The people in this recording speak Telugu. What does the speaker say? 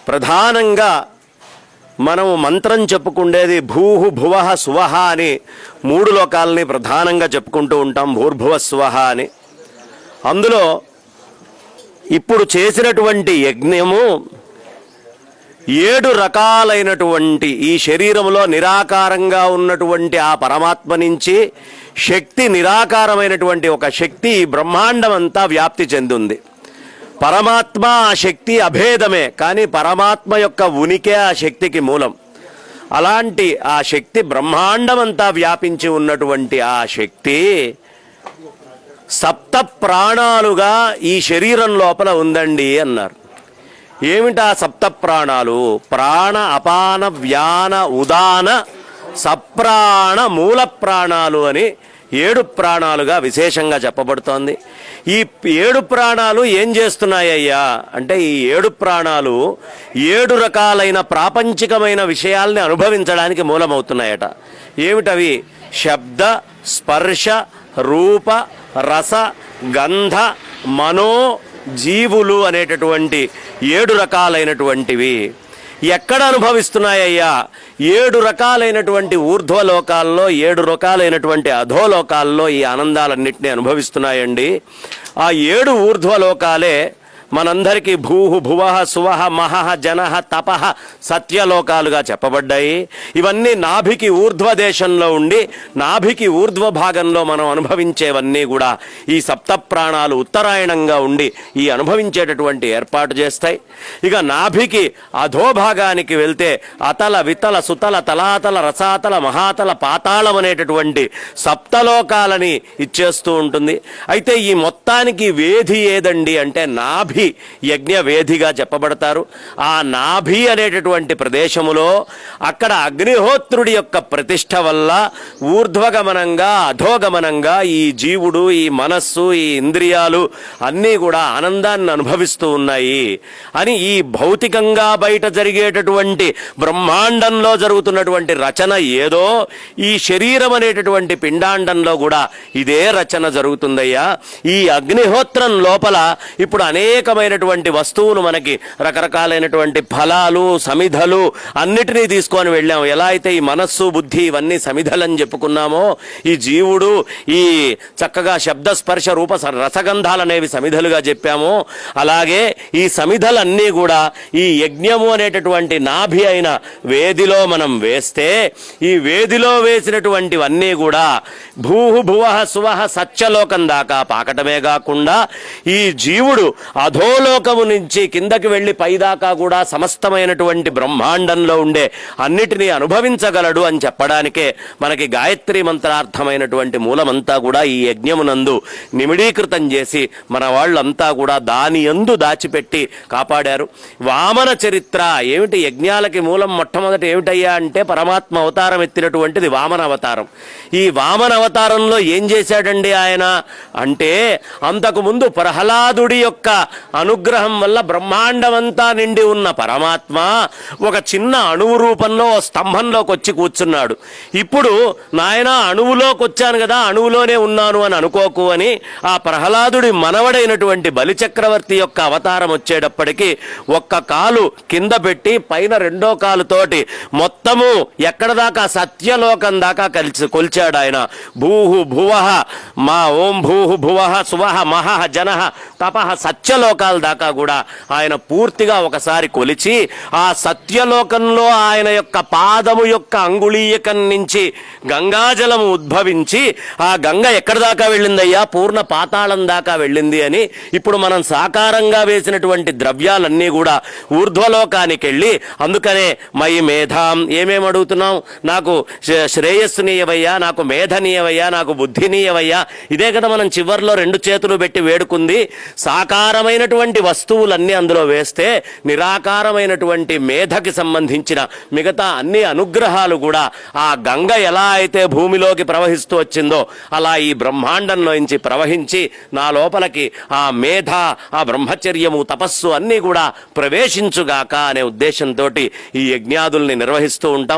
ప్రధానంగా మనం మంత్రం చెప్పుకుండేది భూహు భువః సువః అని 3 లోకాలని ప్రధానంగా చెప్పుకుంటూ ఉంటాం. భూర్భువ స్వః అని. అందులో ఇప్పుడు చేసినటువంటి యజ్ఞము 7 రకాలైనటువంటి ఈ శరీరంలో నిరాకారంగా ఉన్నటువంటి ఆ పరమాత్మ నుంచి శక్తి, నిరాకారమైనటువంటి ఒక శక్తి బ్రహ్మాండం అంతా వ్యాప్తి చెందింది. పరమాత్మ ఆ శక్తి అభేదమే, కానీ పరమాత్మ యొక్క ఉనికి ఆ శక్తికి మూలం. అలాంటి ఆ శక్తి బ్రహ్మాండమంతా వ్యాపించి ఉన్నటువంటి ఆ శక్తి సప్త ప్రాణాలుగా ఈ శరీరం లోపల ఉందండి అన్నారు. ఏమిటా సప్త ప్రాణాలు? ప్రాణ, అపాన, వ్యాన, ఉదాన, సప్రాణ, మూల ప్రాణాలు అని 7 ప్రాణాలుగా విశేషంగా చెప్పబడుతోంది. ఈ 7 ప్రాణాలు ఏం చేస్తున్నాయ్యా అంటే, ఈ 7 ప్రాణాలు 7 రకాలైన ప్రాపంచికమైన విషయాల్ని అనుభవించడానికి మూలమవుతున్నాయట. ఏమిటవి? శబ్ద, స్పర్శ, రూప, రస, గంధ, మనో, జీవులు అనేటటువంటి 7 రకాలైనటువంటివి ఎక్కడ అనుభవిస్తున్నాయ్యా? 7 రకాలైనటువంటి ఊర్ధ్వలోకాల్లో, 7 రకాలైనటువంటి అధోలోకాల్లో ఈ ఆనందాలన్నింటినీ అనుభవిస్తున్నాయండి. ఆ 7 ఊర్ధ్వలోకాలే మనందరికీ భూహు భువః సువః మహః జనః తపః సత్యలోకాలుగా చెప్పబడ్డాయి. ఇవన్నీ నాభికి ఊర్ధ్వదేశంలో ఉండి నాభికి ఊర్ధ్వ భాగంలో మనం అనుభవించేవన్నీ కూడా ఈ సప్త ప్రాణాలు ఉత్తరాయణంగా ఉండి ఈ అనుభవించేటటువంటి ఏర్పాటు చేస్తాయి. ఇక నాభికి అధోభాగానికి వెళ్తే అతల, వితల, సుతల, తలాతల, రసాతల, మహాతల, పాతాళం అనేటటువంటి సప్తలోకాలని ఇచ్చేస్తూ ఉంటుంది. అయితే ఈ మొత్తానికి వేధి ఏదండి అంటే నాభి యజ్ఞ వేధిగా చెప్పబడతారు. ఆ నాభి అనేటటువంటి ప్రదేశములో అక్కడ అగ్నిహోత్రుడి యొక్క ప్రతిష్ట వల్ల ఊర్ధ్వగమనంగా, అధోగమనంగా ఈ జీవుడు, ఈ మనస్సు, ఈ ఇంద్రియాలు అన్నీ కూడా ఆనందాన్ని అనుభవిస్తూ ఉన్నాయి అని ఈ భౌతికంగా బయట జరిగేటటువంటి బ్రహ్మాండంలో జరుగుతున్నటువంటి రచన ఏదో ఈ శరీరం అనేటటువంటి పిండాండంలో కూడా ఇదే రచన జరుగుతుందయ్యా. ఈ అగ్నిహోత్రం లోపల ఇప్పుడు అనేకమైనటువంటి వస్తువులు, మనకి రకరకాలైనటువంటి ఫలాలు, సమిధలు అన్నిటినీ తీసుకొని వెళ్ళాం. ఎలా అయితే ఈ మనస్సు, బుద్ధి ఇవన్నీ సమిధలని చెప్పుకున్నామో, ఈ జీవుడు ఈ చక్కగా శబ్ద, స్పర్శ, రూప, రసగంధాలనేవి సమిధలుగా చెప్పామో, అలాగే ఈ సమిధలన్నీ కూడా ఈ యజ్ఞము అనేటటువంటి నాభి అయిన వేదిలో మనం వేస్తే, ఈ వేదిలో వేసినటువంటివన్నీ కూడా భూహు భువః సువః సత్యలోకం దాకా పాకటమే కాకుండా ఈ జీవుడు అధోలోకము నుంచి కిందకి వెళ్ళి పైదాకా కూడా సమస్తమైనటువంటి బ్రహ్మాండంలో ఉండే అన్నిటినీ అనుభవించగలడు అని చెప్పడానికే మనకి గాయత్రి మంత్రార్థమైనటువంటి మూలమంతా కూడా ఈ యజ్ఞమునందు నిమిడీకృతం చేసి మన వాళ్ళంతా కూడా దాని యందు దాచిపెట్టి కాపాడారు. వామన చరిత్ర ఏమిటి? యజ్ఞాలకి మూలం మొట్టమొదటి ఏమిటయ్యా అంటే పరమాత్మ అవతారం ఎత్తినటువంటిది వామన అవతారం. ఈ వామన అవతారంలో ఏం చేశాడండి ఆయన అంటే, అంతకుముందు ప్రహ్లాదుడి యొక్క అనుగ్రహం వల్ల బ్రహ్మాండమంతా నిండి ఉన్న పరమాత్మ ఒక చిన్న అణువు రూపంలో స్తంభంలోకి వచ్చి కూర్చున్నాడు. ఇప్పుడు నాయన అణువులోకి వచ్చాను కదా, అణువులోనే ఉన్నాను అని అనుకోకు అని ఆ ప్రహ్లాదుడి మనవడైనటువంటి బలిచక్రవర్తి యొక్క అవతారం వచ్చేటప్పటికి ఒక్క కాలు కింద పెట్టి పైన 2వ కాలుతోటి మొత్తము ఎక్కడ దాకా సత్యలోకం దాకా కొల్చాడు ఆయన. భూహు భువః మా ఓం భూహు భువః సువః మహః జనః తపః సత్యలోకాల దాకా కూడా ఆయన పూర్తిగా ఒకసారి కొలిచి ఆ సత్యలోకంలో ఆయన యొక్క పాదము యొక్క అంగుళీయకం నుంచి గంగాజలము ఉద్భవించి ఆ గంగ ఎక్కడి దాకా వెళ్ళిందయ్యా? పూర్ణ పాతాళం దాకా వెళ్ళింది అని ఇప్పుడు మనం సాకారంగా వేసినటువంటి ద్రవ్యాలన్నీ కూడా ఊర్ధ్వలోకానికి వెళ్ళి, అందుకనే మయి మేధాం ఏమేమి అడుగుతున్నాం? నాకు శ్రేయస్సునీయవయ్యా, నాకు మేధనీయవయ్యా, నాకు బుద్ధినీయవయ్యా. ఇదే కదా మనం చివర్లో 2 చేతులు పెట్టి వేడుకుంది. సాకారమైనటువంటి వస్తువులన్నీ అందులో వేస్తే నిరాకారమైనటువంటి మేధకి సంబంధించిన మిగతా అన్ని అనుగ్రహాలు కూడా ఆ గంగ ఎలా అయితే భూమిలోకి ప్రవహిస్తూ వచ్చిందో అలా ఈ బ్రహ్మాండంలోంచి ప్రవహించి నా లోపలికి ఆ మేధ, ఆ బ్రహ్మచర్యము, తపస్సు అన్నీ కూడా ప్రవేశించుగాక అనే ఉద్దేశంతో ఈ యజ్ఞాదుల్ని నిర్వహిస్తూ ఉంటాం.